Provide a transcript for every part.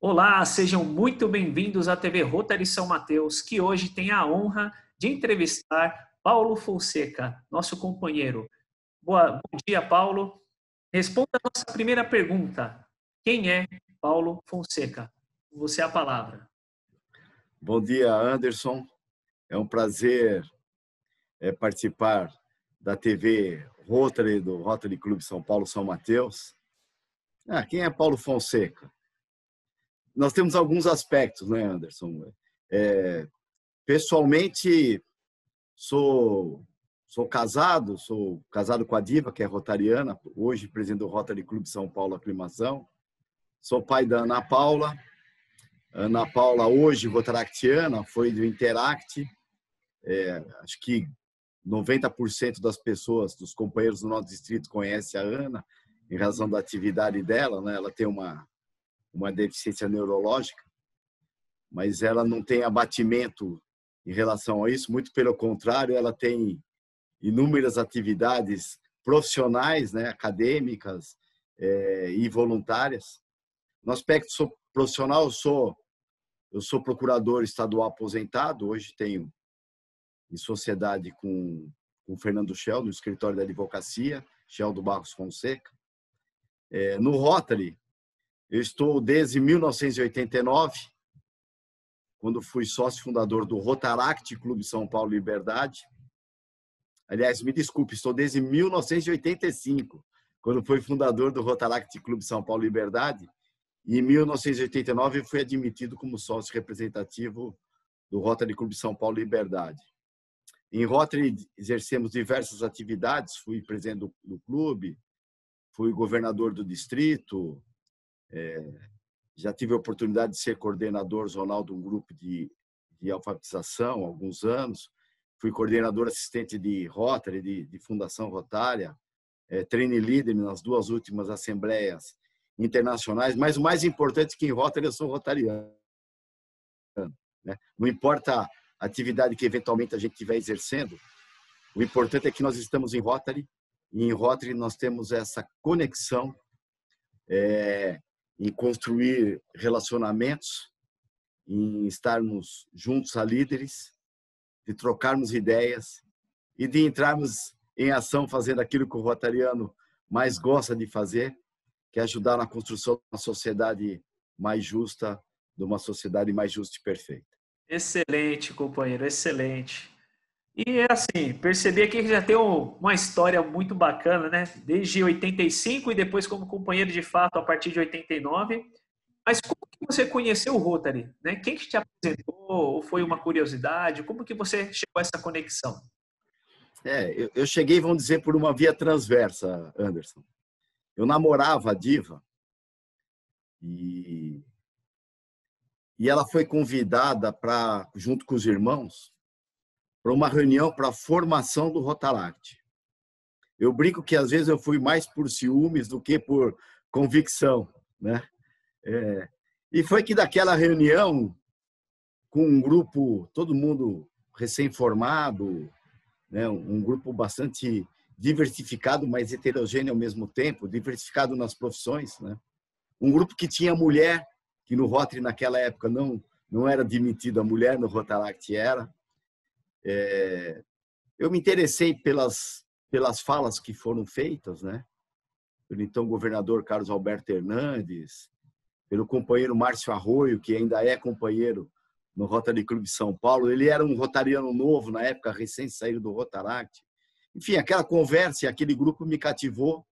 Olá, sejam muito bem-vindos à TV Rotary São Mateus, que hoje tem a honra de entrevistar Paulo Fonseca, nosso companheiro. Bom dia, Paulo. Responda a nossa primeira pergunta. Quem é Paulo Fonseca? Você é a palavra. Bom dia, Anderson. É um prazer participar da TV Rotary, do Rotary Clube São Paulo São Mateus. Quem é Paulo Fonseca? Nós temos alguns aspectos, né, Anderson? Pessoalmente, sou casado com a Diva, que é rotariana, hoje presidente do Rotary Clube São Paulo Aclimação. Sou pai da Ana Paula. Ana Paula, hoje rotaractiana, foi do Interact. Acho que 90% das pessoas, dos companheiros do nosso distrito conhecem a Ana, em razão da atividade dela, né? Ela tem uma deficiência neurológica, mas ela não tem abatimento em relação a isso, muito pelo contrário, ela tem inúmeras atividades profissionais, né? Acadêmicas e voluntárias. No aspecto profissional, eu sou procurador estadual aposentado, hoje tenho em sociedade com o Fernando Schell, no escritório da advocacia, Schell do Barros Fonseca. No Rotary, eu estou desde 1989, quando fui sócio fundador do Rotaract Clube São Paulo Liberdade. Aliás, me desculpe, estou desde 1985, quando fui fundador do Rotaract Clube São Paulo Liberdade. E em 1989 fui admitido como sócio representativo do Rotary Clube São Paulo Liberdade. Em Rotary, exercemos diversas atividades. Fui presidente do clube, fui governador do distrito, já tive a oportunidade de ser coordenador zonal de um grupo de alfabetização há alguns anos. Fui coordenador assistente de Rotary, de Fundação Rotária, trainee leader nas duas últimas assembleias internacionais. Mas o mais importante é que em Rotary eu sou rotariano, né? Não importa a atividade que eventualmente a gente estiver exercendo, o importante é que nós estamos em Rotary, e em Rotary nós temos essa conexão em construir relacionamentos, em estarmos juntos a líderes, de trocarmos ideias e de entrarmos em ação fazendo aquilo que o rotariano mais gosta de fazer, que é ajudar na construção de uma sociedade mais justa, de uma sociedade mais justa e perfeita. Excelente, companheiro, excelente. E assim, percebi aqui que já tem uma história muito bacana, né? Desde 85 e depois como companheiro de fato a partir de 89. Mas como que você conheceu o Rotary, né? Quem que te apresentou? Ou foi uma curiosidade? Como que você chegou a essa conexão? Eu cheguei, vamos dizer, por uma via transversa, Anderson. Eu namorava a Diva e ela foi convidada junto com os irmãos, para uma reunião para a formação do Rotaract. Eu brinco que às vezes eu fui mais por ciúmes do que por convicção, né? E foi que daquela reunião, com um grupo, todo mundo recém-formado, né? Um grupo bastante diversificado, mas heterogêneo ao mesmo tempo, diversificado nas profissões, né? Um grupo que tinha mulher, que no Rotary naquela época não era admitida a mulher, no Rotaract era. Eu me interessei pelas falas que foram feitas, né? Pelo então governador Carlos Alberto Hernandes, pelo companheiro Márcio Arroio, que ainda é companheiro no Rotary Clube São Paulo. Ele era um rotariano novo na época, recém saído do Rotaract. Enfim, aquela conversa e aquele grupo me cativou.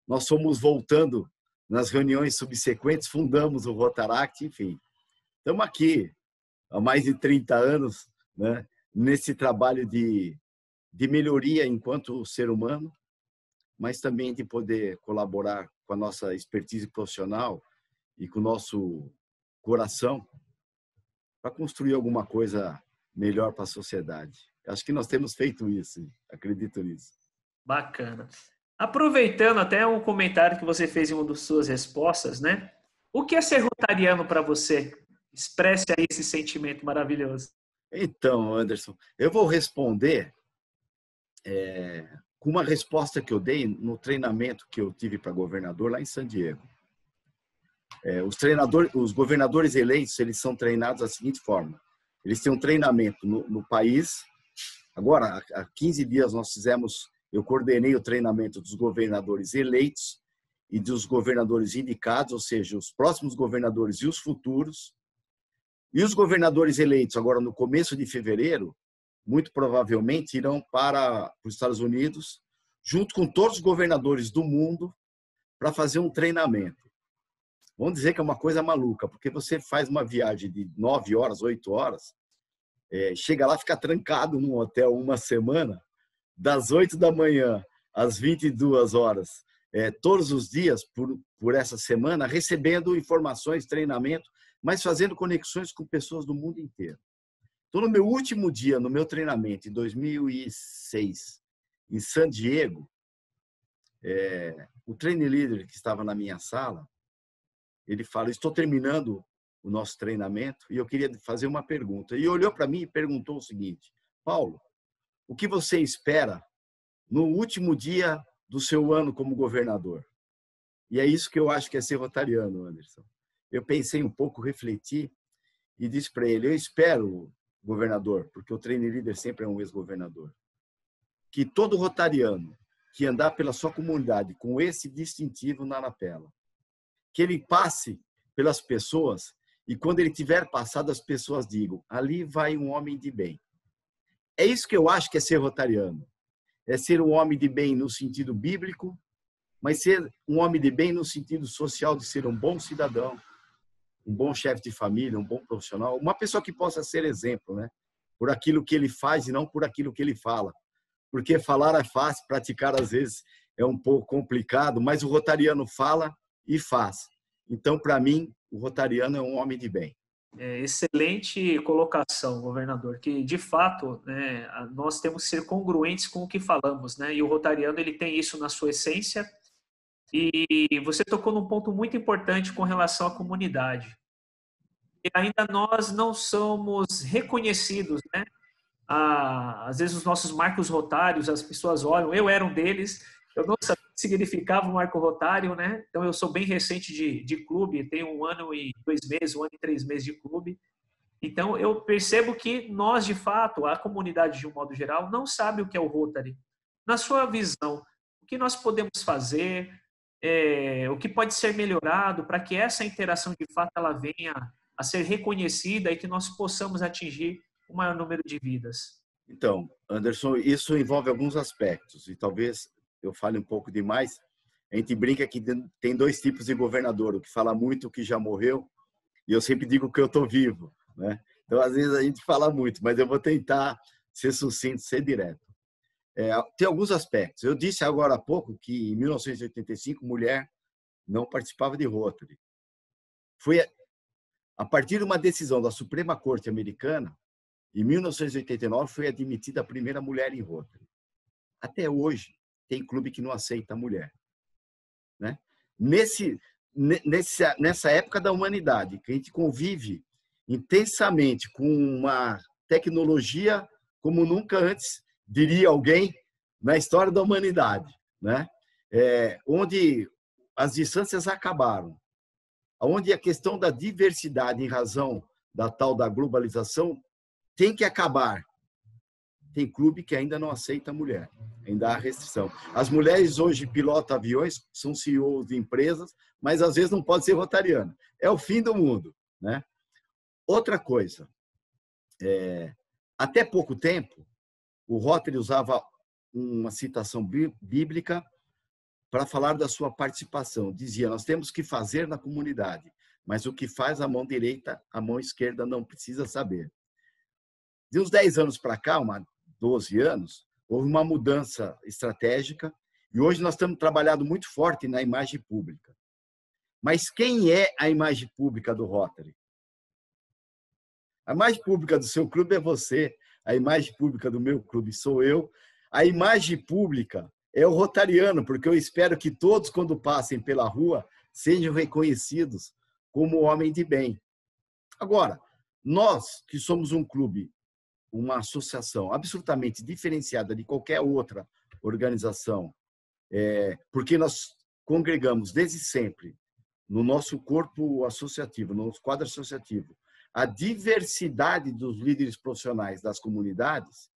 Nós fomos voltando nas reuniões subsequentes, fundamos o Rotaract, enfim. Estamos aqui há mais de 30 anos, né, nesse trabalho de melhoria enquanto ser humano, mas também de poder colaborar com a nossa expertise profissional e com o nosso coração para construir alguma coisa melhor para a sociedade. Acho que nós temos feito isso, acredito nisso. Bacana. Aproveitando até um comentário que você fez em uma das suas respostas, né? O que é ser rotariano para você? Expresse aí esse sentimento maravilhoso. Então, Anderson, eu vou responder com uma resposta que eu dei no treinamento que eu tive para governador lá em San Diego. Os governadores eleitos, eles são treinados da seguinte forma. Eles têm um treinamento no país. Agora, há 15 dias eu coordenei o treinamento dos governadores eleitos e dos governadores indicados, ou seja, os próximos governadores e os futuros. E os governadores eleitos, agora no começo de fevereiro, muito provavelmente irão para os Estados Unidos, junto com todos os governadores do mundo, para fazer um treinamento. Vamos dizer que é uma coisa maluca, porque você faz uma viagem de 9 horas, 8 horas, chega lá, fica trancado num hotel uma semana, das 8 da manhã às 22 horas, todos os dias por essa semana, recebendo informações, treinamento, mas fazendo conexões com pessoas do mundo inteiro. Então, no meu último dia, no meu treinamento, em 2006, em San Diego, o trainer leader que estava na minha sala, ele fala, estou terminando o nosso treinamento e eu queria fazer uma pergunta. E olhou para mim e perguntou o seguinte, Paulo, o que você espera no último dia do seu ano como governador? E é isso que eu acho que é ser rotariano, Anderson. Eu pensei um pouco, refleti e disse para ele, eu espero, governador, porque o trainer líder sempre é um ex-governador, que todo rotariano que andar pela sua comunidade com esse distintivo na lapela, que ele passe pelas pessoas e quando ele tiver passado, as pessoas digam, ali vai um homem de bem. É isso que eu acho que é ser rotariano. É ser um homem de bem no sentido bíblico, mas ser um homem de bem no sentido social, de ser um bom cidadão, um bom chefe de família, um bom profissional, uma pessoa que possa ser exemplo, né? Por aquilo que ele faz e não por aquilo que ele fala. Porque falar é fácil, praticar às vezes é um pouco complicado, mas o rotariano fala e faz. Então, para mim, o rotariano é um homem de bem. Excelente colocação, governador, que de fato, né, nós temos que ser congruentes com o que falamos, né? E o rotariano ele tem isso na sua essência. E você tocou num ponto muito importante com relação à comunidade. E ainda nós não somos reconhecidos, né? Às vezes os nossos marcos rotários, as pessoas olham, eu era um deles, eu não sabia o que significava um marco rotário, né? Então eu sou bem recente de clube, tenho 1 ano e 2 meses, 1 ano e 3 meses de clube. Então eu percebo que nós, de fato, a comunidade de um modo geral, não sabe o que é o Rotary. Na sua visão, o que nós podemos fazer, o que pode ser melhorado para que essa interação, de fato, ela venha a ser reconhecida e que nós possamos atingir o maior número de vidas? Então, Anderson, isso envolve alguns aspectos e talvez eu fale um pouco demais. A gente brinca que tem 2 tipos de governador, o que fala muito, o que já morreu, e eu sempre digo que eu estou vivo, né? Então, às vezes a gente fala muito, mas eu vou tentar ser sucinto, ser direto. Tem alguns aspectos. Eu disse agora há pouco que em 1985 mulher não participava de Rotary. Foi a partir de uma decisão da Suprema Corte Americana, em 1989 foi admitida a primeira mulher em Rotary. Até hoje tem clube que não aceita a mulher, né? Nessa época da humanidade, que a gente convive intensamente com uma tecnologia como nunca antes, diria alguém, na história da humanidade, né? Onde as distâncias acabaram, onde a questão da diversidade em razão da tal da globalização tem que acabar. Tem clube que ainda não aceita a mulher, ainda há restrição. As mulheres hoje pilotam aviões, são CEOs de empresas, mas às vezes não pode ser rotariana. É o fim do mundo, né? Outra coisa, até pouco tempo, o Rotary usava uma citação bíblica para falar da sua participação. Dizia, nós temos que fazer na comunidade, mas o que faz a mão direita, a mão esquerda não precisa saber. De uns 10 anos para cá, 12 anos, houve uma mudança estratégica e hoje nós estamos trabalhando muito forte na imagem pública. Mas quem é a imagem pública do Rotary? A imagem pública do seu clube é você, a imagem pública do meu clube sou eu, a imagem pública é o rotariano, porque eu espero que todos, quando passem pela rua, sejam reconhecidos como homem de bem. Agora, nós que somos um clube, uma associação absolutamente diferenciada de qualquer outra organização, porque nós congregamos desde sempre no nosso corpo associativo, no nosso quadro associativo, a diversidade dos líderes profissionais das comunidades,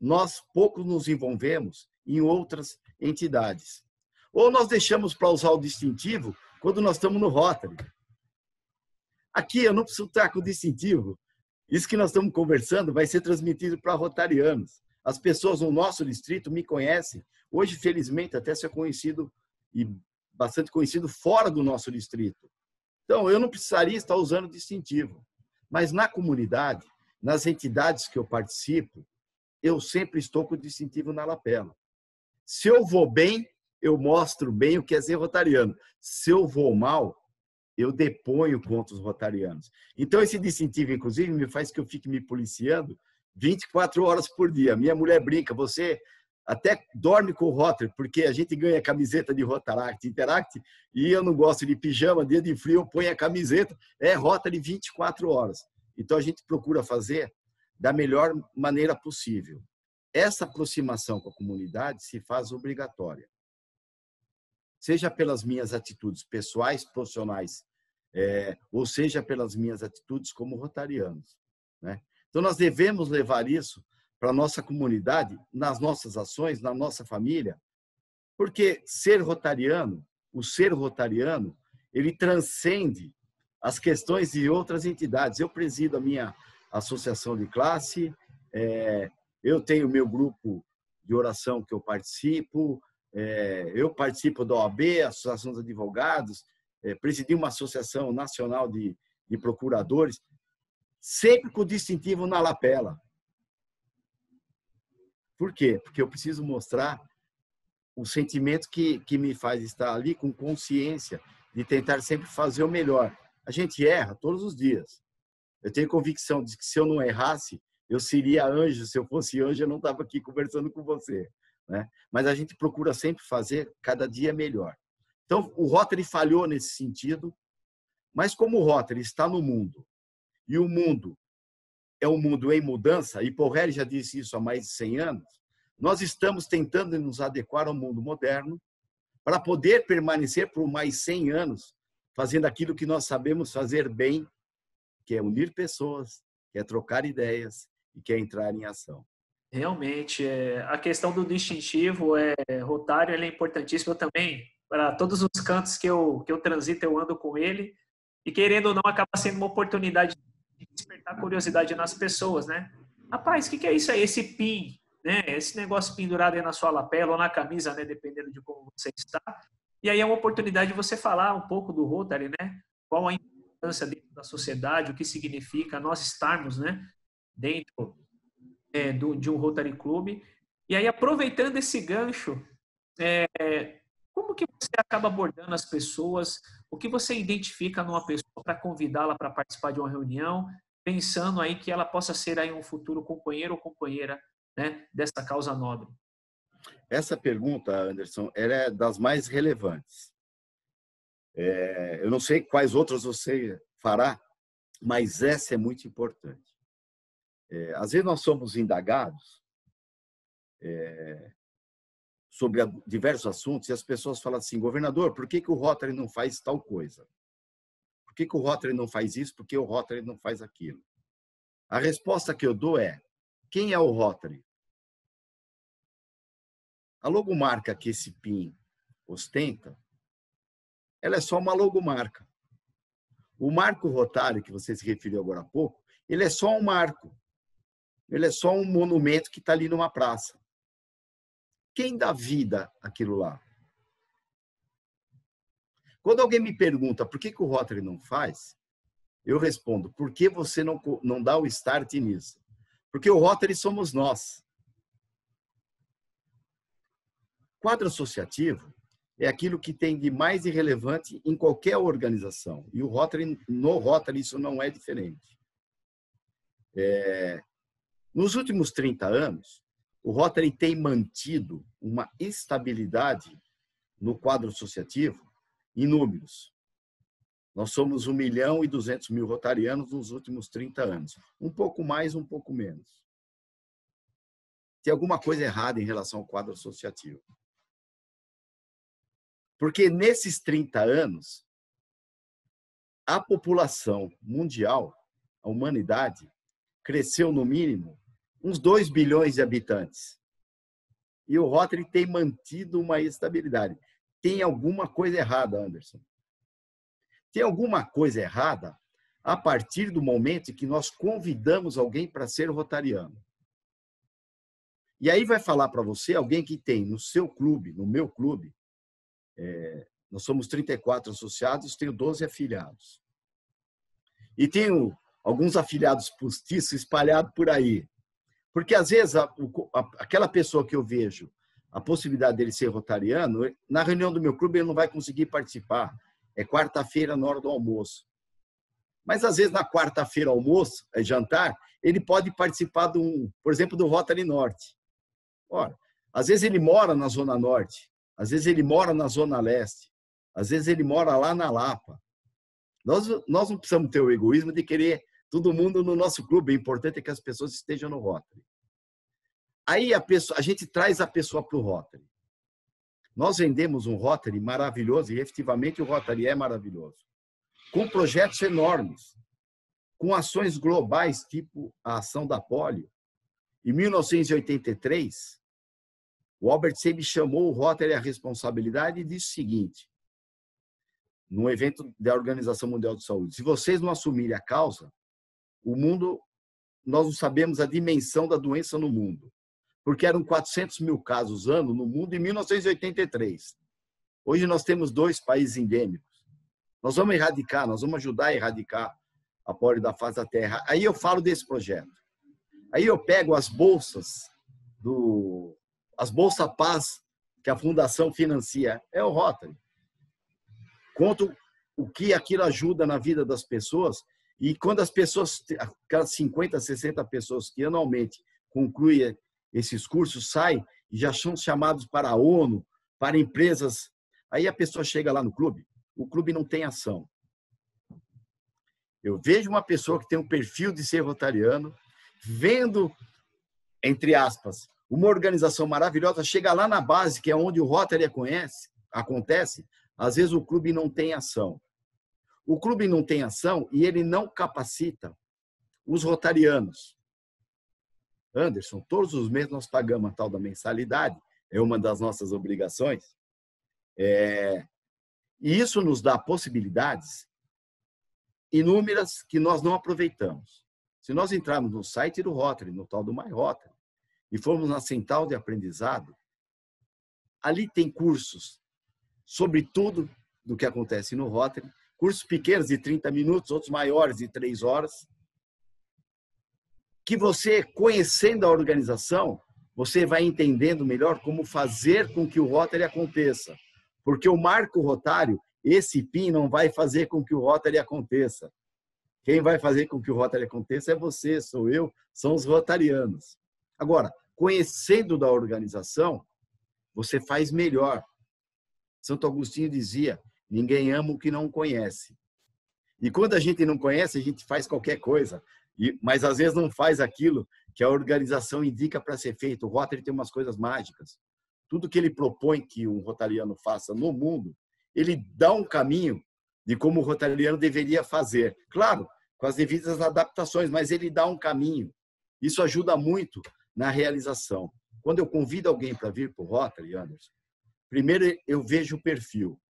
nós pouco nos envolvemos em outras entidades. Ou nós deixamos para usar o distintivo quando nós estamos no Rotary. Aqui eu não preciso estar com o distintivo. Isso que nós estamos conversando vai ser transmitido para rotarianos. As pessoas no nosso distrito me conhecem. Hoje, felizmente, até sou conhecido e bastante conhecido fora do nosso distrito. Então, eu não precisaria estar usando distintivo. Mas na comunidade, nas entidades que eu participo, eu sempre estou com o distintivo na lapela. Se eu vou bem, eu mostro bem o que é ser rotariano. Se eu vou mal, eu deponho contra os rotarianos. Então, esse distintivo, inclusive, me faz que eu fique me policiando 24 horas por dia. Minha mulher brinca, você até dorme com o Rotary, porque a gente ganha camiseta de Rotaract, Interact, e eu não gosto de pijama, dia de frio, eu ponho a camiseta, é Rotary 24 horas. Então, a gente procura fazer da melhor maneira possível. Essa aproximação com a comunidade se faz obrigatória. Seja pelas minhas atitudes pessoais, profissionais, ou seja pelas minhas atitudes como rotarianos, né? Então, nós devemos levar isso para a nossa comunidade, nas nossas ações, na nossa família, porque o ser rotariano, ele transcende as questões de outras entidades. Eu presido a minha associação de classe, eu tenho o meu grupo de oração que eu participo, eu participo da OAB, Associação dos Advogados, presidi uma associação nacional de procuradores, sempre com o distintivo na lapela. Por quê? Porque eu preciso mostrar o sentimento que me faz estar ali com consciência de tentar sempre fazer o melhor. A gente erra todos os dias. Eu tenho convicção de que se eu não errasse, eu seria anjo. Se eu fosse anjo, eu não estava aqui conversando com você, né? Mas a gente procura sempre fazer cada dia melhor. Então, o Rotary falhou nesse sentido, mas como o Rotary está no mundo, e o mundo é um mundo em mudança, e Paul já disse isso há mais de 100 anos, nós estamos tentando nos adequar ao mundo moderno para poder permanecer por mais 100 anos fazendo aquilo que nós sabemos fazer bem, que é unir pessoas, que é trocar ideias e que é entrar em ação. Realmente, a questão do distintivo rotário, ele é importantíssimo. Eu também, para todos os cantos que eu transito, eu ando com ele, e querendo ou não, acaba sendo uma oportunidade de despertar curiosidade nas pessoas, né? Rapaz, o que é isso aí? Esse PIN, né? Esse negócio pendurado aí na sua lapela ou na camisa, né? Dependendo de como você está. E aí é uma oportunidade de você falar um pouco do Rotary, né? Qual a importância dentro da sociedade, o que significa nós estarmos, né? Dentro de um Rotary Club. E aí, aproveitando esse gancho, como que você acaba abordando as pessoas? O que você identifica numa pessoa para convidá-la para participar de uma reunião, pensando aí que ela possa ser aí um futuro companheiro ou companheira, né, dessa causa nobre? Essa pergunta, Anderson, ela é das mais relevantes. Eu não sei quais outras você fará, mas essa é muito importante. Às vezes nós somos indagados sobre diversos assuntos e as pessoas falam assim, governador, por que o Rotary não faz tal coisa? Por que o Rotary não faz isso? Por que o Rotary não faz aquilo? A resposta que eu dou é, quem é o Rotary? A logomarca que esse PIN ostenta, ela é só uma logomarca. O marco rotário, que você se referiu agora há pouco, ele é só um marco. Ele é só um monumento que está ali numa praça. Quem dá vida àquilo lá? Quando alguém me pergunta por que o Rotary não faz, eu respondo, por que você não dá o start nisso? Porque o Rotary somos nós. Quadro associativo é aquilo que tem de mais irrelevante em qualquer organização. E no Rotary isso não é diferente. Nos últimos 30 anos, o Rotary tem mantido uma estabilidade no quadro associativo em números. Nós somos 1.200.000 rotarianos nos últimos 30 anos. Um pouco mais, um pouco menos. Tem alguma coisa errada em relação ao quadro associativo. Porque nesses 30 anos, a população mundial, a humanidade, cresceu no mínimo uns 2 bilhões de habitantes. E o Rotary tem mantido uma estabilidade. Tem alguma coisa errada, Anderson. Tem alguma coisa errada a partir do momento em que nós convidamos alguém para ser rotariano. E aí vai falar para você alguém que tem no seu clube, no meu clube, nós somos 34 associados, tenho 12 afiliados. E tenho alguns afiliados postiços espalhados por aí. Porque, às vezes, aquela pessoa que eu vejo a possibilidade dele ser rotariano, na reunião do meu clube ele não vai conseguir participar. É quarta-feira, na hora do almoço. Mas, às vezes, na quarta-feira, almoço, jantar, ele pode participar, por exemplo, do Rotary Norte. Ora, às vezes ele mora na Zona Norte, às vezes ele mora na Zona Leste, às vezes ele mora lá na Lapa. Nós não precisamos ter o egoísmo de querer todo mundo no nosso clube. O importante é que as pessoas estejam no Rotary. Aí a gente traz a pessoa para o Rotary. Nós vendemos um Rotary maravilhoso, e efetivamente o Rotary é maravilhoso, com projetos enormes, com ações globais, tipo a ação da polio. Em 1983, o Albert Sabin chamou o Rotary à responsabilidade e disse o seguinte, num evento da Organização Mundial de Saúde: se vocês não assumirem a causa, o mundo, nós não sabemos a dimensão da doença no mundo, porque eram 400 mil casos ano no mundo em 1983. Hoje nós temos 2 países endêmicos. Nós vamos erradicar, nós vamos ajudar a erradicar a polio da face da Terra. Aí eu falo desse projeto. Aí eu pego as bolsas Paz que a Fundação financia, é o Rotary. Conto o que aquilo ajuda na vida das pessoas, e quando as pessoas, aquelas 50, 60 pessoas que anualmente concluem esses cursos, saem e já são chamados para a ONU, para empresas. Aí a pessoa chega lá no clube, o clube não tem ação. Eu vejo uma pessoa que tem um perfil de ser rotariano, vendo, entre aspas, uma organização maravilhosa, chega lá na base, que é onde o Rotary acontece, às vezes o clube não tem ação. O clube não tem ação e ele não capacita os rotarianos. Anderson, todos os meses nós pagamos a tal da mensalidade, é uma das nossas obrigações. E isso nos dá possibilidades inúmeras que nós não aproveitamos. Se nós entrarmos no site do Rotary, no tal do My Rotary, e formos na central de aprendizado, ali tem cursos sobre tudo do que acontece no Rotary, cursos pequenos de 30 minutos, outros maiores de 3 horas, que você, conhecendo a organização, você vai entendendo melhor como fazer com que o Rotary aconteça. Porque o marco rotário, esse PIN, não vai fazer com que o Rotary aconteça. Quem vai fazer com que o Rotary aconteça é você, sou eu, são os rotarianos. Agora, conhecendo da organização, você faz melhor. Santo Agostinho dizia, ninguém ama o que não conhece. E quando a gente não conhece, a gente faz qualquer coisa, mas às vezes não faz aquilo que a organização indica para ser feito. O Rotary tem umas coisas mágicas. Tudo que ele propõe que um rotariano faça no mundo, ele dá um caminho de como o rotariano deveria fazer. Claro, com as devidas adaptações, mas ele dá um caminho. Isso ajuda muito na realização. Quando eu convido alguém para vir para o Rotary, Anderson, primeiro eu vejo o perfil.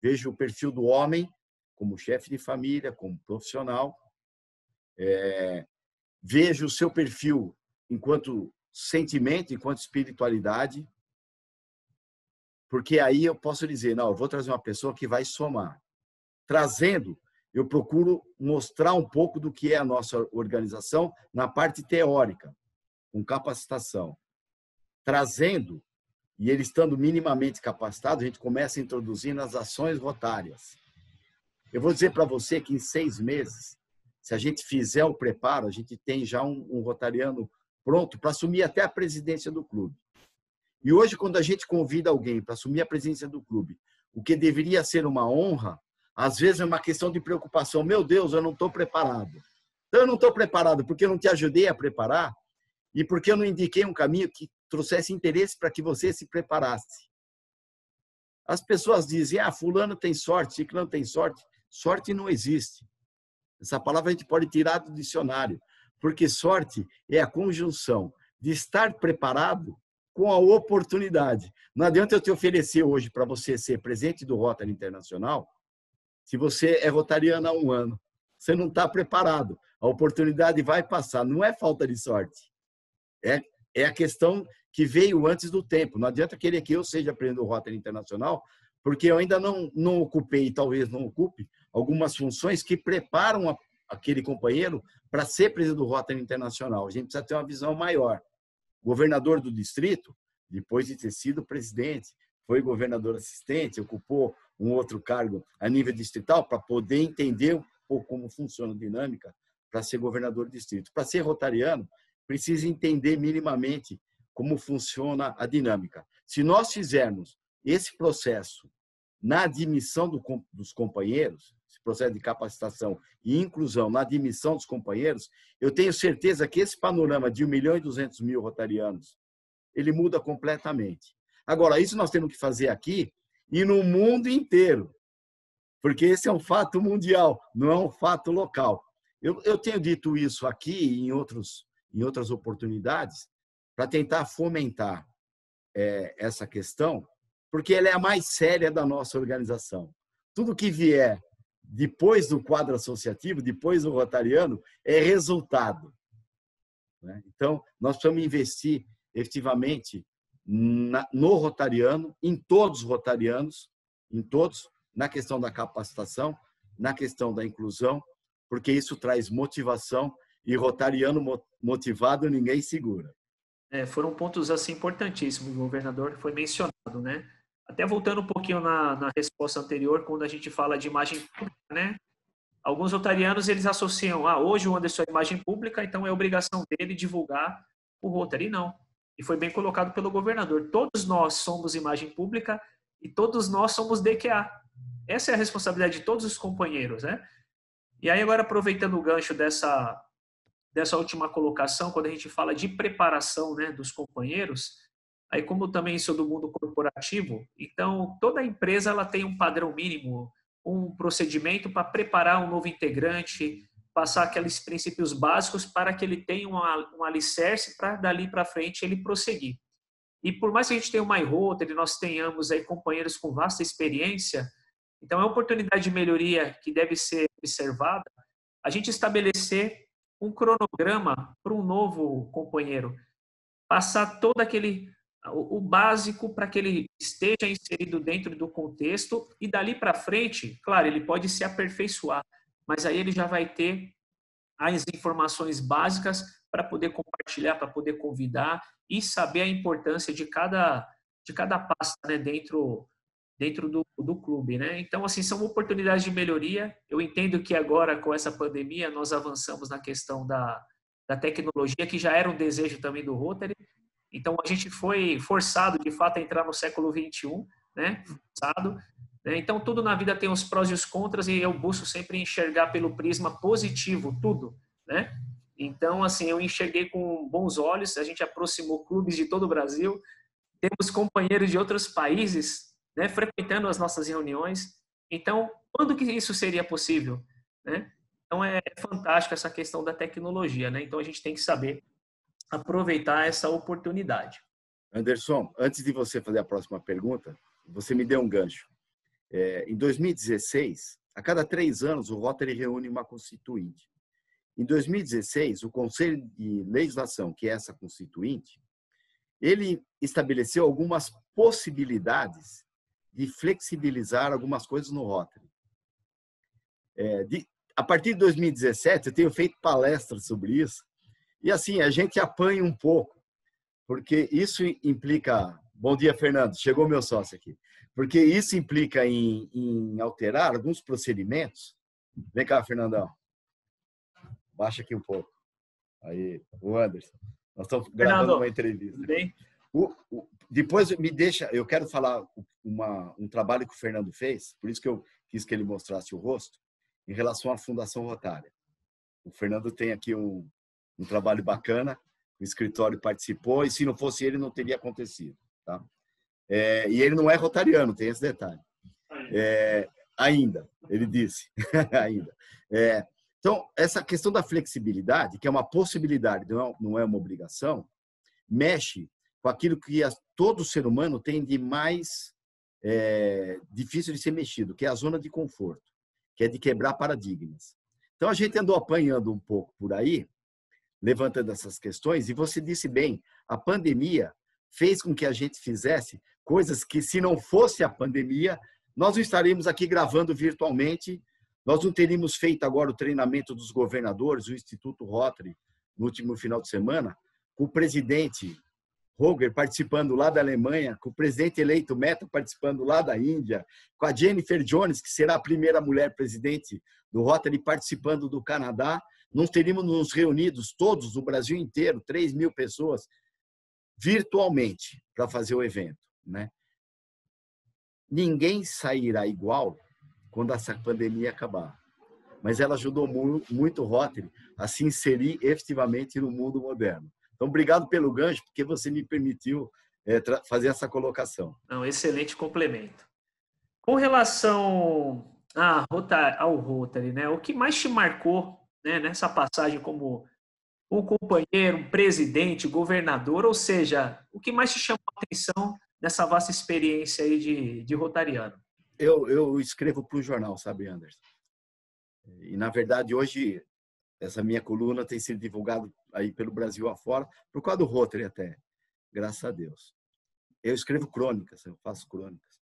Vejo o perfil do homem como chefe de família, como profissional. Vejo o seu perfil enquanto sentimento, enquanto espiritualidade. Porque aí eu posso dizer, não, eu vou trazer uma pessoa que vai somar. Trazendo, eu procuro mostrar um pouco do que é a nossa organização na parte teórica, com capacitação. Trazendo, e ele estando minimamente capacitado, a gente começa a introduzir nas ações rotárias. Eu vou dizer para você que em 6 meses, se a gente fizer o preparo, a gente tem já um rotariano pronto para assumir até a presidência do clube. E hoje, quando a gente convida alguém para assumir a presidência do clube, o que deveria ser uma honra, às vezes é uma questão de preocupação. Meu Deus, eu não estou preparado. Então, eu não estou preparado porque eu não te ajudei a preparar e porque eu não indiquei um caminho que trouxesse interesse para que você se preparasse. As pessoas dizem, fulano tem sorte, ciclano tem sorte. Sorte não existe. Essa palavra a gente pode tirar do dicionário, porque sorte é a conjunção de estar preparado com a oportunidade. Não adianta eu te oferecer hoje para você ser presidente do Rotary Internacional se você é rotariano há 1 ano. Você não está preparado. A oportunidade vai passar. Não é falta de sorte. É a questão que veio antes do tempo. Não adianta querer que eu seja presidente do Rotary Internacional, porque eu ainda não ocupei, e talvez não ocupe, algumas funções que preparam aquele companheiro para ser presidente do Rotary Internacional. A gente precisa ter uma visão maior. O governador do distrito, depois de ter sido presidente, foi governador assistente, ocupou um outro cargo a nível distrital para poder entender um pouco como funciona a dinâmica para ser governador do distrito. Para ser rotariano, precisa entender minimamente como funciona a dinâmica. Se nós fizermos esse processo na admissão dos companheiros, esse processo de capacitação e inclusão na admissão dos companheiros, eu tenho certeza que esse panorama de 1.200.000 rotarianos, ele muda completamente. Agora, isso nós temos que fazer aqui e no mundo inteiro, porque esse é um fato mundial, não é um fato local. Eu tenho dito isso aqui e em outras oportunidades para tentar fomentar essa questão, porque ela é a mais séria da nossa organização. Tudo que vier depois do quadro associativo, depois do rotariano, é resultado. Então, nós precisamos investir efetivamente no rotariano, em todos os rotarianos, em todos, na questão da capacitação, na questão da inclusão, porque isso traz motivação e rotariano motivado ninguém segura. Foram pontos assim importantíssimos, o governador foi mencionado, né? Até voltando um pouquinho na resposta anterior, quando a gente fala de imagem pública, né? Alguns rotarianos, eles associam, hoje o Anderson é imagem pública, então é obrigação dele divulgar o Rotary. Não. E foi bem colocado pelo governador. Todos nós somos imagem pública e todos nós somos DQA. Essa é a responsabilidade de todos os companheiros, né? E aí agora, aproveitando o gancho dessa última colocação, quando a gente fala de preparação, né, dos companheiros, aí como também sou do mundo corporativo, então toda empresa ela tem um padrão mínimo, um procedimento para preparar um novo integrante, passar aqueles princípios básicos para que ele tenha um alicerce para dali para frente ele prosseguir. E por mais que a gente tenha uma iRotary, nós tenhamos aí companheiros com vasta experiência, então é uma oportunidade de melhoria que deve ser observada, a gente estabelecer um cronograma para um novo companheiro, passar todo o básico para que ele esteja inserido dentro do contexto e dali para frente, claro, ele pode se aperfeiçoar, mas aí ele já vai ter as informações básicas para poder compartilhar, para poder convidar e saber a importância de cada pasta, né, dentro do clube, né? Então, assim, são oportunidades de melhoria. Eu entendo que agora, com essa pandemia, nós avançamos na questão da tecnologia, que já era um desejo também do Rotary. Então, a gente foi forçado, de fato, a entrar no século XXI, né? Forçado. Né? Então, tudo na vida tem os prós e os contras e eu busco sempre enxergar pelo prisma positivo, tudo, né? Então, assim, eu enxerguei com bons olhos, a gente aproximou clubes de todo o Brasil, temos companheiros de outros países, né, frequentando as nossas reuniões. Então, quando que isso seria possível? Né? Então, é fantástico essa questão da tecnologia. Né? Então, a gente tem que saber aproveitar essa oportunidade. Anderson, antes de você fazer a próxima pergunta, você me deu um gancho. Em 2016, a cada 3 anos, o Rotary reúne uma constituinte. Em 2016, o Conselho de Legislação, que é essa constituinte, ele estabeleceu algumas possibilidades de flexibilizar algumas coisas no Rotary. A partir de 2017, eu tenho feito palestras sobre isso, e assim, a gente apanha um pouco, porque isso implica... Bom dia, Fernando, chegou meu sócio aqui. Porque isso implica em alterar alguns procedimentos. Vem cá, Fernandão. Baixa aqui um pouco. Aí, o Anderson. Nós estamos gravando uma entrevista. Tudo bem? Depois me deixa, eu quero falar um trabalho que o Fernando fez, por isso que eu quis que ele mostrasse o rosto, em relação à Fundação Rotária. O Fernando tem aqui um trabalho bacana, o escritório participou, e se não fosse ele, não teria acontecido. Tá? E ele não é rotariano, tem esse detalhe. Ainda, ele disse. Ainda. Então, essa questão da flexibilidade, que é uma possibilidade, não é uma obrigação, mexe com aquilo que todo ser humano tem de mais difícil de ser mexido, que é a zona de conforto, que é de quebrar paradigmas. Então, a gente andou apanhando um pouco por aí, levantando essas questões, e você disse bem, a pandemia fez com que a gente fizesse coisas que, se não fosse a pandemia, nós não estaríamos aqui gravando virtualmente, nós não teríamos feito agora o treinamento dos governadores, o Instituto Rotary, no último final de semana, com o presidente Roger participando lá da Alemanha, com o presidente eleito Meta participando lá da Índia, com a Jennifer Jones, que será a primeira mulher presidente do Rotary, participando do Canadá. Nós teríamos nos reunidos todos, do Brasil inteiro, 3.000 pessoas, virtualmente, para fazer o evento, né? Ninguém sairá igual quando essa pandemia acabar. Mas ela ajudou muito o Rotary a se inserir efetivamente no mundo moderno. Então, obrigado pelo gancho, porque você me permitiu fazer essa colocação. Não, excelente complemento. Com relação ao Rotary, né? O que mais te marcou, né, nessa passagem como um companheiro, um presidente, governador, ou seja, o que mais te chamou a atenção nessa vasta experiência aí de rotariano? Eu escrevo para o jornal, sabe, Anderson? E, na verdade, hoje, essa minha coluna tem sido divulgada aí pelo Brasil afora, por causa do Rotary até, graças a Deus. Eu escrevo crônicas, eu faço crônicas.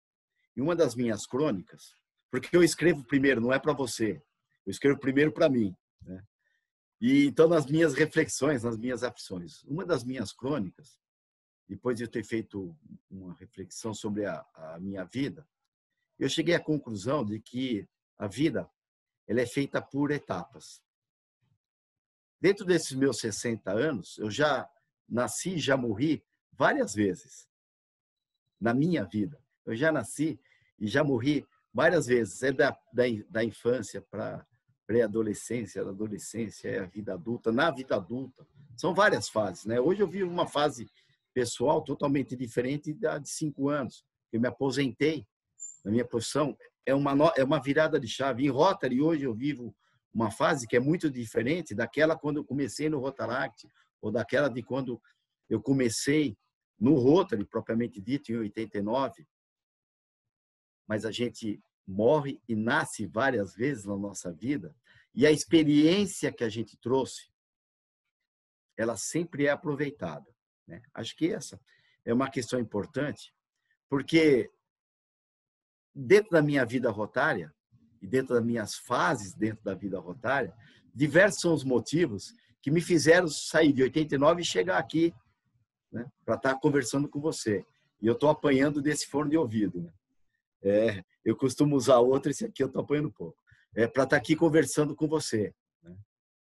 E uma das minhas crônicas, porque eu escrevo primeiro, não é para você, eu escrevo primeiro para mim, né? E então, nas minhas reflexões, nas minhas aflições, uma das minhas crônicas, depois de eu ter feito uma reflexão sobre a minha vida, eu cheguei à conclusão de que a vida ela é feita por etapas. Dentro desses meus 60 anos, eu já nasci e já morri várias vezes na minha vida. Eu já nasci e já morri várias vezes. É da infância para pré-adolescência, da adolescência, é a vida adulta. Na vida adulta, são várias fases, né? Hoje eu vivo uma fase pessoal totalmente diferente da de 5 anos. Eu me aposentei na minha profissão. É uma virada de chave. Em Rotary, hoje eu vivo uma fase que é muito diferente daquela quando eu comecei no Rotaract, ou daquela de quando eu comecei no Rotary, propriamente dito, em 89. Mas a gente morre e nasce várias vezes na nossa vida, e a experiência que a gente trouxe, ela sempre é aproveitada, né? Acho que essa é uma questão importante, porque dentro da minha vida rotária, e dentro das minhas fases dentro da vida rotária, diversos são os motivos que me fizeram sair de 89 e chegar aqui, né, para estar conversando com você. E eu estou apanhando desse fone de ouvido, né? Eu costumo usar outro, esse aqui eu estou apanhando um pouco. Para estar aqui conversando com você, né?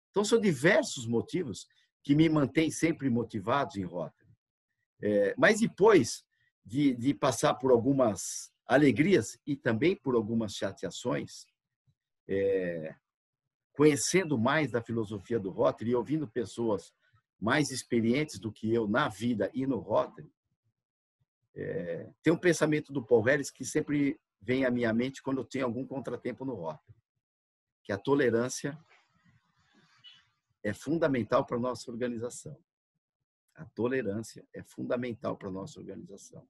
Então, são diversos motivos que me mantêm sempre motivados em Rotary. Mas depois de passar por algumas alegrias e também por algumas chateações, conhecendo mais da filosofia do Rotary e ouvindo pessoas mais experientes do que eu na vida e no Rotary, tem um pensamento do Paul Harris que sempre vem à minha mente quando eu tenho algum contratempo no Rotary, que a tolerância é fundamental para a nossa organização. A tolerância é fundamental para a nossa organização.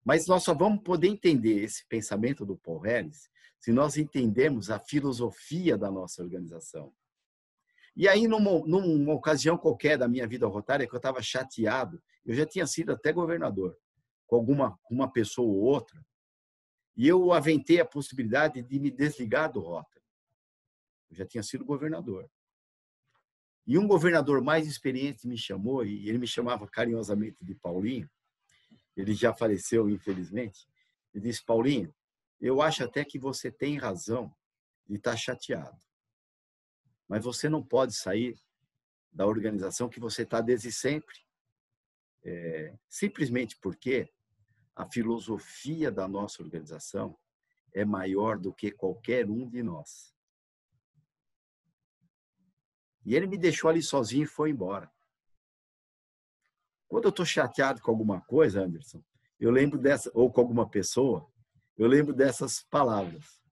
Mas nós só vamos poder entender esse pensamento do Paul Harris se nós entendermos a filosofia da nossa organização. E aí, numa ocasião qualquer da minha vida rotária, que eu estava chateado, eu já tinha sido até governador, com uma pessoa ou outra, e eu aventei a possibilidade de me desligar do Rotary. Eu já tinha sido governador. E um governador mais experiente me chamou, e ele me chamava carinhosamente de Paulinho, ele já faleceu, infelizmente. Ele disse: Paulinho, eu acho até que você tem razão de estar chateado, mas você não pode sair da organização que você está desde sempre, simplesmente porque a filosofia da nossa organização é maior do que qualquer um de nós. E ele me deixou ali sozinho e foi embora. Quando eu estou chateado com alguma coisa, Anderson, eu lembro dessa, ou com alguma pessoa, eu lembro dessas palavras.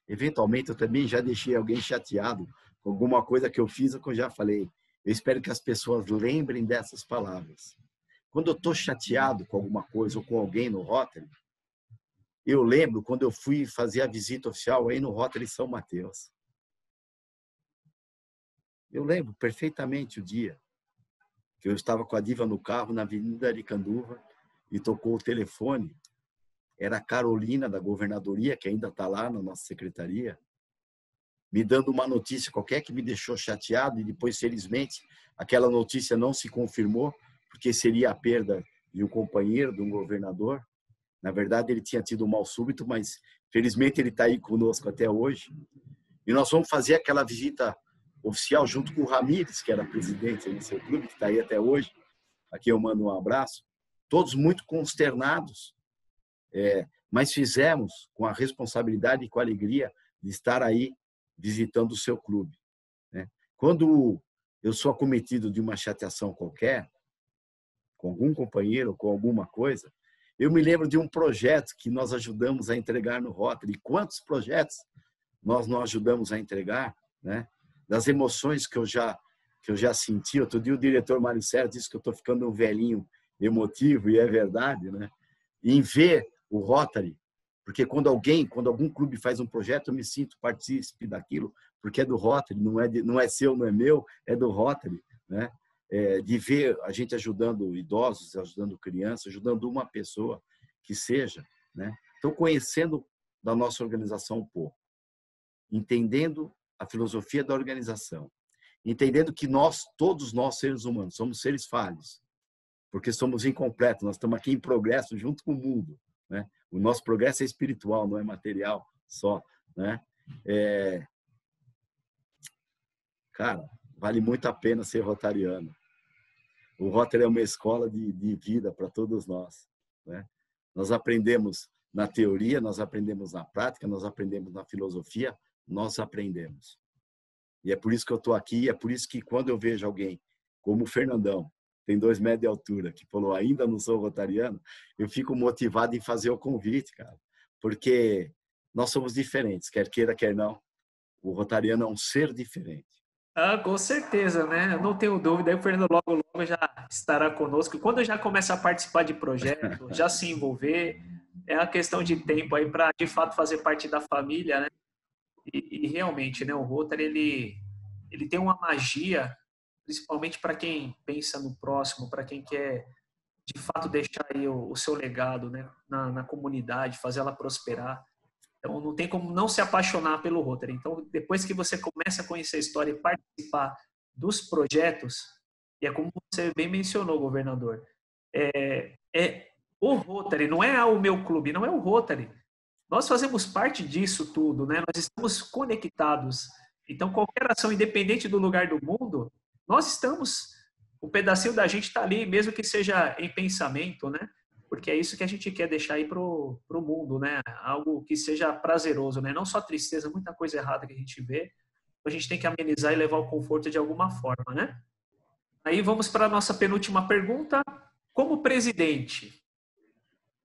Eventualmente, eu também já deixei alguém chateado com alguma coisa que eu fiz ou que eu já falei. Eu espero que as pessoas lembrem dessas palavras. Quando eu estou chateado com alguma coisa ou com alguém no Rotary, eu lembro quando eu fui fazer a visita oficial aí no Rotary São Mateus. Eu lembro perfeitamente o dia que eu estava com a Diva no carro na Avenida Aricanduva e tocou o telefone. Era a Carolina da governadoria, que ainda está lá na nossa secretaria, me dando uma notícia qualquer que me deixou chateado, e depois, felizmente, aquela notícia não se confirmou, porque seria a perda de um companheiro, de um governador. Na verdade, ele tinha tido um mal súbito, mas felizmente ele está aí conosco até hoje. E nós vamos fazer aquela visita oficial junto com o Ramires, que era presidente do seu clube, que está aí até hoje. Aqui eu mando um abraço. Todos muito consternados, mas fizemos com a responsabilidade e com a alegria de estar aí visitando o seu clube. Quando eu sou acometido de uma chateação qualquer, com algum companheiro, com alguma coisa, eu me lembro de um projeto que nós ajudamos a entregar no Rotary. E quantos projetos nós não ajudamos a entregar, né? Das emoções que eu já senti. Outro dia o diretor Mário Serra disse que eu estou ficando um velhinho emotivo, e é verdade, né? E em ver o Rotary, porque quando algum clube faz um projeto, eu me sinto partícipe daquilo, porque é do Rotary, não é seu, não é meu, é do Rotary, né? De ver a gente ajudando idosos, ajudando crianças, ajudando uma pessoa que seja, né? Então, conhecendo da nossa organização um pouco, entendendo a filosofia da organização, entendendo que todos nós, seres humanos, somos seres falhos, porque somos incompletos, nós estamos aqui em progresso junto com o mundo, né? O nosso progresso é espiritual, não é material só, né? Cara, vale muito a pena ser rotariano. O Rotary é uma escola de vida para todos nós, né? Nós aprendemos na teoria, nós aprendemos na prática, nós aprendemos na filosofia, nós aprendemos. E é por isso que eu estou aqui, é por isso que quando eu vejo alguém como o Fernandão, tem 2 metros de altura, que falou, ainda não sou rotariano, eu fico motivado em fazer o convite, cara. Porque nós somos diferentes, quer queira, quer não. O rotariano é um ser diferente. Ah, com certeza, né? Eu não tenho dúvida. Aí o Fernando logo já estará conosco. E quando já começa a participar de projetos, já se envolver, é uma questão de tempo aí para, de fato, fazer parte da família, né? E realmente, né? O Rotary, ele tem uma magia, principalmente para quem pensa no próximo, para quem quer, de fato, deixar aí o seu legado, né? Na comunidade, fazer ela prosperar. Então, não tem como não se apaixonar pelo Rotary. Então, depois que você começa a conhecer a história e participar dos projetos, e é como você bem mencionou, governador, o Rotary, não é o meu clube, não é o Rotary. Nós fazemos parte disso tudo, né? Nós estamos conectados. Então, qualquer ação, independente do lugar do mundo, nós estamos, um pedacinho da gente está ali, mesmo que seja em pensamento, né? Porque é isso que a gente quer deixar aí pro mundo, né? Algo que seja prazeroso, né? Não só tristeza, muita coisa errada que a gente vê, a gente tem que amenizar e levar o conforto de alguma forma, né? Aí vamos para a nossa penúltima pergunta. Como presidente,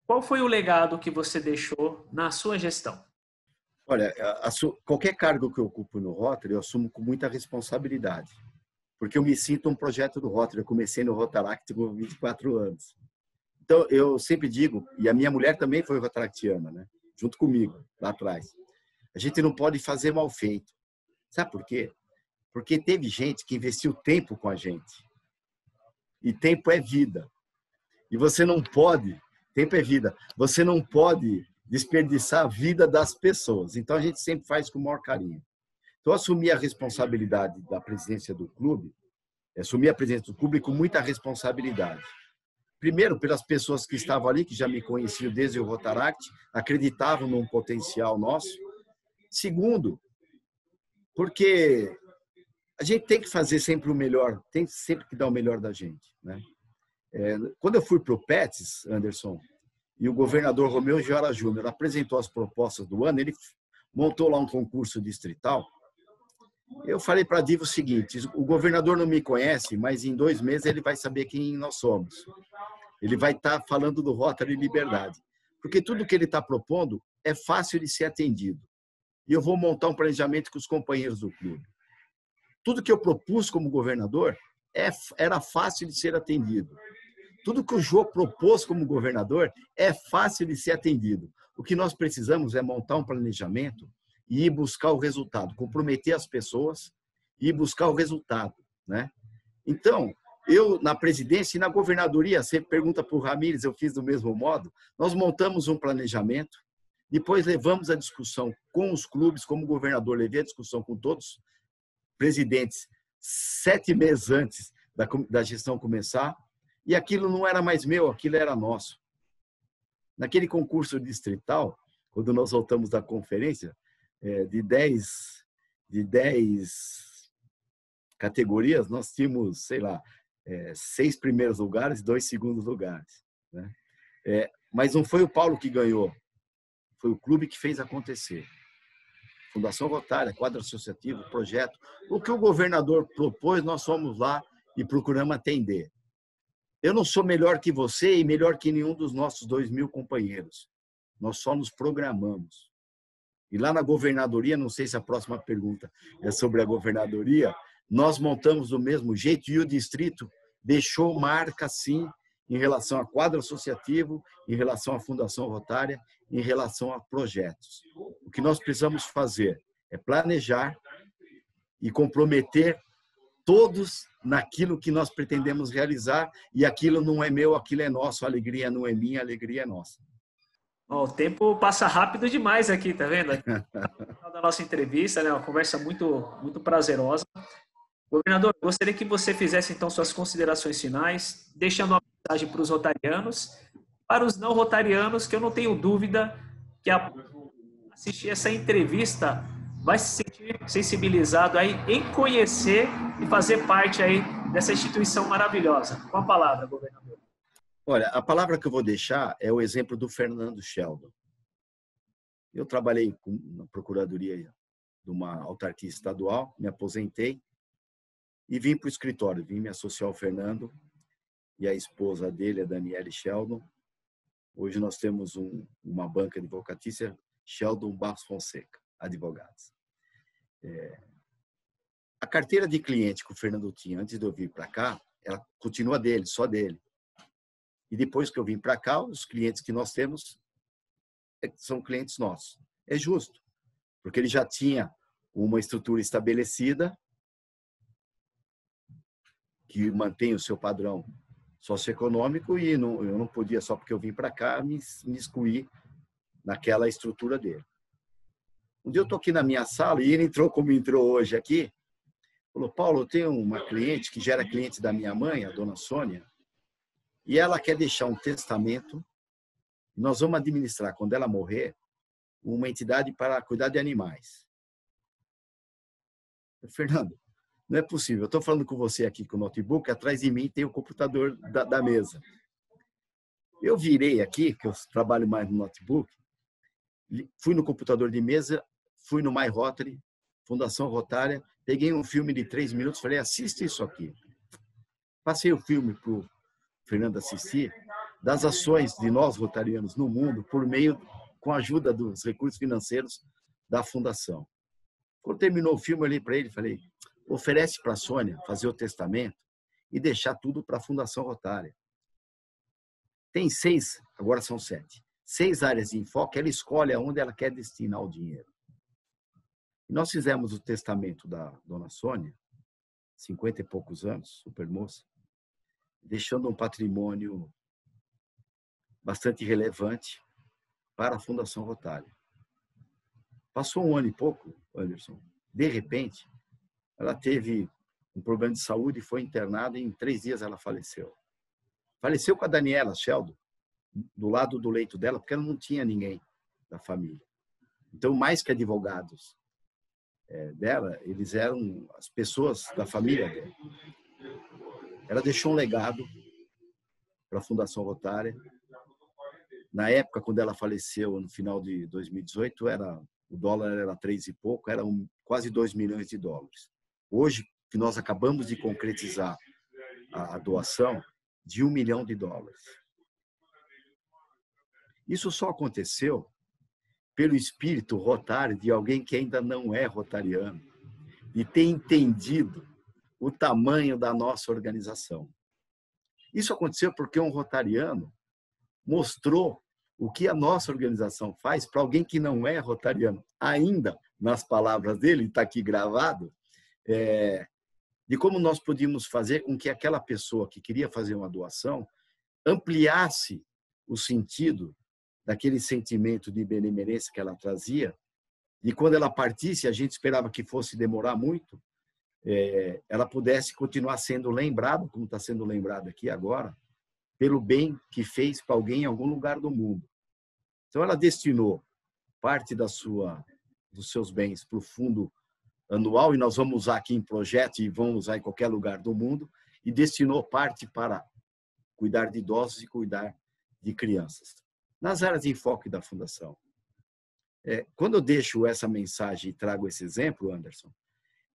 qual foi o legado que você deixou na sua gestão? Olha, qualquer cargo que eu ocupo no Rotary, eu assumo com muita responsabilidade, porque eu me sinto um projeto do Rotary. Eu comecei no Rotaract com 24 anos. Então, eu sempre digo, e a minha mulher também foi rotaractiana, né? Junto comigo, lá atrás. A gente não pode fazer mal feito. Sabe por quê? Porque teve gente que investiu tempo com a gente. E tempo é vida. E você não pode, tempo é vida, você não pode desperdiçar a vida das pessoas. Então, a gente sempre faz com o maior carinho. Então, eu assumi a responsabilidade da presidência do clube, assumi a presidência do clube com muita responsabilidade. Primeiro, pelas pessoas que estavam ali, que já me conheciam desde o Rotaract, acreditavam num potencial nosso. Segundo, porque a gente tem que fazer sempre o melhor, tem sempre que dar o melhor da gente, né? Quando eu fui para o PETS, Anderson, e o governador Romeu Giora Júnior apresentou as propostas do ano, ele montou lá um concurso distrital. Eu falei para a Diva o seguinte, o governador não me conhece, mas em 2 meses ele vai saber quem nós somos. Ele vai estar falando do Rotary Liberdade. Porque tudo que ele está propondo é fácil de ser atendido. e eu vou montar um planejamento com os companheiros do clube. Tudo que eu propus como governador era fácil de ser atendido. Tudo que o Jô propôs como governador é fácil de ser atendido. O que nós precisamos é montar um planejamento e ir buscar o resultado, comprometer as pessoas e ir buscar o resultado, né? Então, eu, na presidência e na governadoria, você pergunta para o Ramírez, eu fiz do mesmo modo, nós montamos um planejamento, depois levamos a discussão com os clubes, como governador, levei a discussão com todos os presidentes 7 meses antes da gestão começar, e aquilo não era mais meu, aquilo era nosso. Naquele concurso distrital, quando nós voltamos da conferência, de 10 categorias, nós tínhamos, sei lá, 6 primeiros lugares e 2 segundos lugares, né? Mas não foi o Paulo que ganhou, foi o clube que fez acontecer. Fundação Rotária, quadro associativo, projeto. O que o governador propôs, nós fomos lá e procuramos atender. Eu não sou melhor que você e melhor que nenhum dos nossos 2.000 companheiros. Nós só nos programamos. E lá na governadoria, não sei se a próxima pergunta é sobre a governadoria, nós montamos do mesmo jeito e o distrito deixou marca, sim, em relação a quadro associativo, em relação à Fundação Rotária, em relação a projetos. O que nós precisamos fazer é planejar e comprometer todos naquilo que nós pretendemos realizar, e aquilo não é meu, aquilo é nosso, a alegria não é minha, a alegria é nossa. O tempo passa rápido demais aqui, tá vendo? No final da nossa entrevista, né, uma conversa muito prazerosa. Governador, gostaria que você fizesse então suas considerações finais, deixando uma mensagem para os rotarianos, para os não rotarianos, que eu não tenho dúvida que assistir essa entrevista vai se sentir sensibilizado aí em conhecer e fazer parte aí dessa instituição maravilhosa. Com a palavra, governador. Olha, a palavra que eu vou deixar é o exemplo do Fernando Sheldon. Eu trabalhei na procuradoria de uma autarquia estadual, me aposentei e vim para o escritório, vim me associar ao Fernando e a esposa dele, a Daniele Sheldon. Hoje nós temos uma banca advocatícia, Sheldon Barros Fonseca, advogados. A carteira de cliente que o Fernando tinha antes de eu vir para cá, ela continua dele, só dele. E depois que eu vim para cá, os clientes que nós temos são clientes nossos. É justo, porque ele já tinha uma estrutura estabelecida que mantém o seu padrão socioeconômico e eu não podia, só porque eu vim para cá, me excluir naquela estrutura dele. Um dia eu estou aqui na minha sala e ele entrou como entrou hoje aqui, falou: Paulo, eu tenho uma cliente que já era cliente da minha mãe, a dona Sônia, e ela quer deixar um testamento. Nós vamos administrar, quando ela morrer, uma entidade para cuidar de animais. Fernando, não é possível. Eu estou falando com você aqui com o notebook, atrás de mim tem o computador da mesa. Eu virei aqui, que eu trabalho mais no notebook, fui no computador de mesa, fui no My Rotary, Fundação Rotária, peguei um filme de 3 minutos, falei: assiste isso aqui. Passei o filme para o Fernando assistir, das ações de nós rotarianos no mundo, com a ajuda dos recursos financeiros da Fundação. Quando terminou o filme, eu olhei para ele e falei: oferece para a Sônia fazer o testamento e deixar tudo para a Fundação Rotária. Tem 6, agora são 7. 6 áreas de enfoque, ela escolhe aonde ela quer destinar o dinheiro. E nós fizemos o testamento da dona Sônia, 50 e poucos anos, super moça, deixando um patrimônio bastante relevante para a Fundação Rotária. Passou 1 ano e pouco, Anderson, de repente, ela teve um problema de saúde e foi internada, e em 3 dias ela faleceu. Faleceu com a Daniela Sheldon, do lado do leito dela, porque ela não tinha ninguém da família. Então, mais que advogados dela, eles eram as pessoas da família dela. Ela deixou um legado para a Fundação Rotária. Na época, quando ela faleceu, no final de 2018, o dólar era 3 e pouco, eram quase 2 milhões de dólares. Hoje, que nós acabamos de concretizar a doação de 1 milhão de dólares. Isso só aconteceu pelo espírito rotário de alguém que ainda não é rotariano e tem entendido o tamanho da nossa organização. Isso aconteceu porque um rotariano mostrou o que a nossa organização faz para alguém que não é rotariano. Ainda, nas palavras dele, está aqui gravado, de como nós podíamos fazer com que aquela pessoa que queria fazer uma doação ampliasse o sentido daquele sentimento de benemerência que ela trazia, e quando ela partisse, a gente esperava que fosse demorar muito, ela pudesse continuar sendo lembrada, como está sendo lembrada aqui agora, pelo bem que fez para alguém em algum lugar do mundo. Então, ela destinou parte dos seus bens para o fundo anual, e nós vamos usar aqui em projeto e vamos usar em qualquer lugar do mundo, e destinou parte para cuidar de idosos e cuidar de crianças, nas áreas de enfoque da Fundação. Quando eu deixo essa mensagem e trago esse exemplo, Anderson,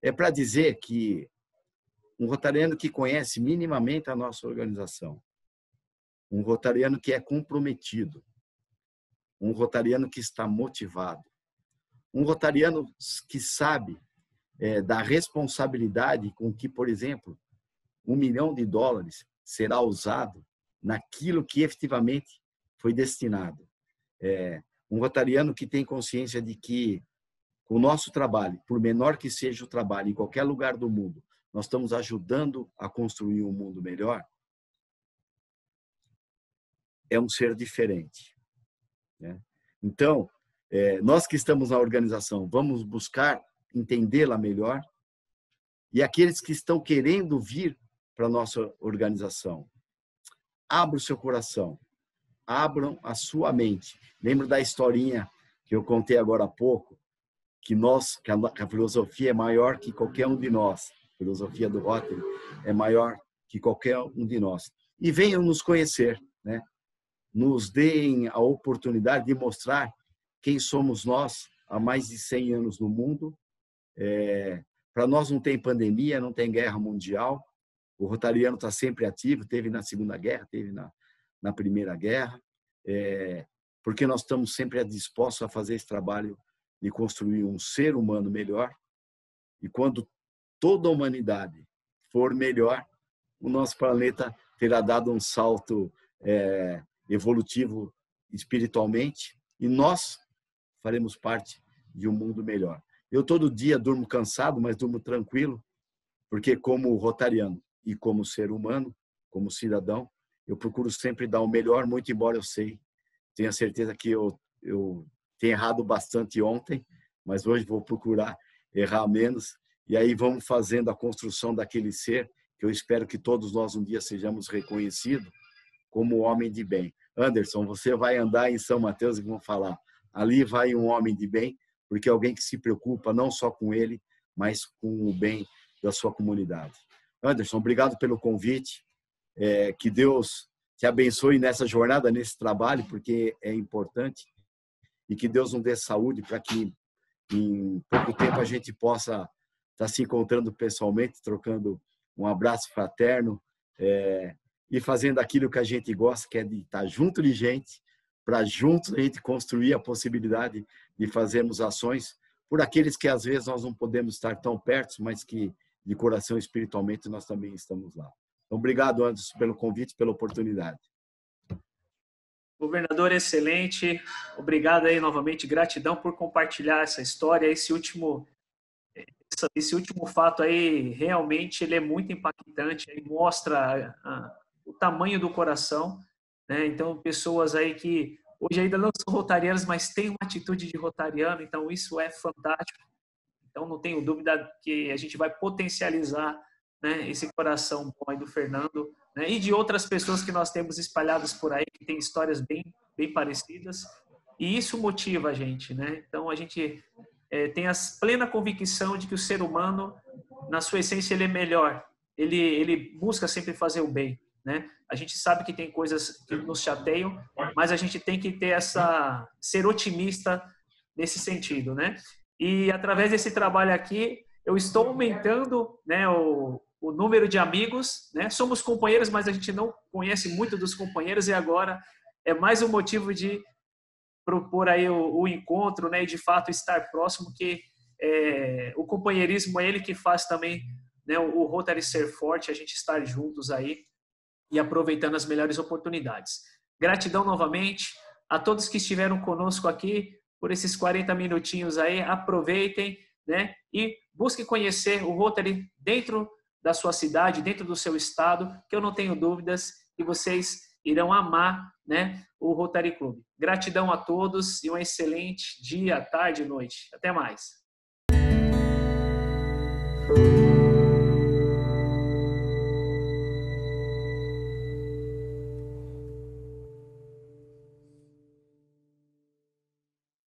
é para dizer que um rotariano que conhece minimamente a nossa organização, um rotariano que é comprometido, um rotariano que está motivado, um rotariano que sabe da responsabilidade com que, por exemplo, $1 milhão será usado naquilo que efetivamente foi destinado. Um rotariano que tem consciência de que o nosso trabalho, por menor que seja o trabalho, em qualquer lugar do mundo, nós estamos ajudando a construir um mundo melhor, é um ser diferente. Então, nós que estamos na organização, vamos buscar entendê-la melhor, e aqueles que estão querendo vir para a nossa organização, abra o seu coração, abram a sua mente. Lembro da historinha que eu contei agora há pouco, que a filosofia é maior que qualquer um de nós. A filosofia do Rotary é maior que qualquer um de nós. E venham nos conhecer, nos deem a oportunidade de mostrar quem somos nós há mais de 100 anos no mundo. Para nós não tem pandemia, não tem guerra mundial. O rotariano está sempre ativo, teve na Segunda Guerra, teve na Primeira Guerra, porque nós estamos sempre dispostos a fazer esse trabalho de construir um ser humano melhor. E quando toda a humanidade for melhor, o nosso planeta terá dado um salto evolutivo espiritualmente, e nós faremos parte de um mundo melhor. Eu todo dia durmo cansado, mas durmo tranquilo, porque como rotariano e como ser humano, como cidadão, eu procuro sempre dar o melhor, muito embora eu tenha certeza que eu tenho errado bastante ontem, mas hoje vou procurar errar menos, e aí vamos fazendo a construção daquele ser que eu espero que todos nós um dia sejamos reconhecidos como homem de bem. Anderson, você vai andar em São Mateus e vão falar, ali vai um homem de bem, porque é alguém que se preocupa não só com ele, mas com o bem da sua comunidade. Anderson, obrigado pelo convite, que Deus te abençoe nessa jornada, nesse trabalho, porque é importante, e que Deus nos dê saúde para que em pouco tempo a gente possa estar se encontrando pessoalmente, trocando um abraço fraterno, e fazendo aquilo que a gente gosta, que é de estar junto de gente, para juntos a gente construir a possibilidade de fazermos ações por aqueles que às vezes nós não podemos estar tão perto, mas que de coração espiritualmente nós também estamos lá. Então, obrigado, Anderson, pelo convite, pela oportunidade. Governador, excelente. Obrigado aí novamente, gratidão por compartilhar essa história. Esse último fato aí, realmente, ele é muito impactante, ele mostra o tamanho do coração, Então, pessoas aí que hoje ainda não são rotarianas, mas têm uma atitude de rotariano, então isso é fantástico. Então, não tenho dúvida que a gente vai potencializar, esse coração bom aí do Fernando, e de outras pessoas que nós temos espalhadas por aí, que têm histórias bem, bem parecidas, e isso motiva a gente, Então, a gente tem a plena convicção de que o ser humano, na sua essência, ele é melhor, ele busca sempre fazer o bem, A gente sabe que tem coisas que nos chateiam, mas a gente tem que ter ser otimista nesse sentido, E através desse trabalho aqui, eu estou aumentando, o número de amigos, Somos companheiros, mas a gente não conhece muito dos companheiros, e agora é mais um motivo de propor aí o encontro, né, e de fato estar próximo, que o companheirismo é ele que faz também, né, o Rotary ser forte, a gente estar juntos aí e aproveitando as melhores oportunidades. Gratidão novamente a todos que estiveram conosco aqui por esses 40 minutinhos aí, aproveitem, né, e busquem conhecer o Rotary dentro da sua cidade, dentro do seu estado, que eu não tenho dúvidas que vocês irão amar, né, o Rotary Club. Gratidão a todos e um excelente dia, tarde e noite. Até mais.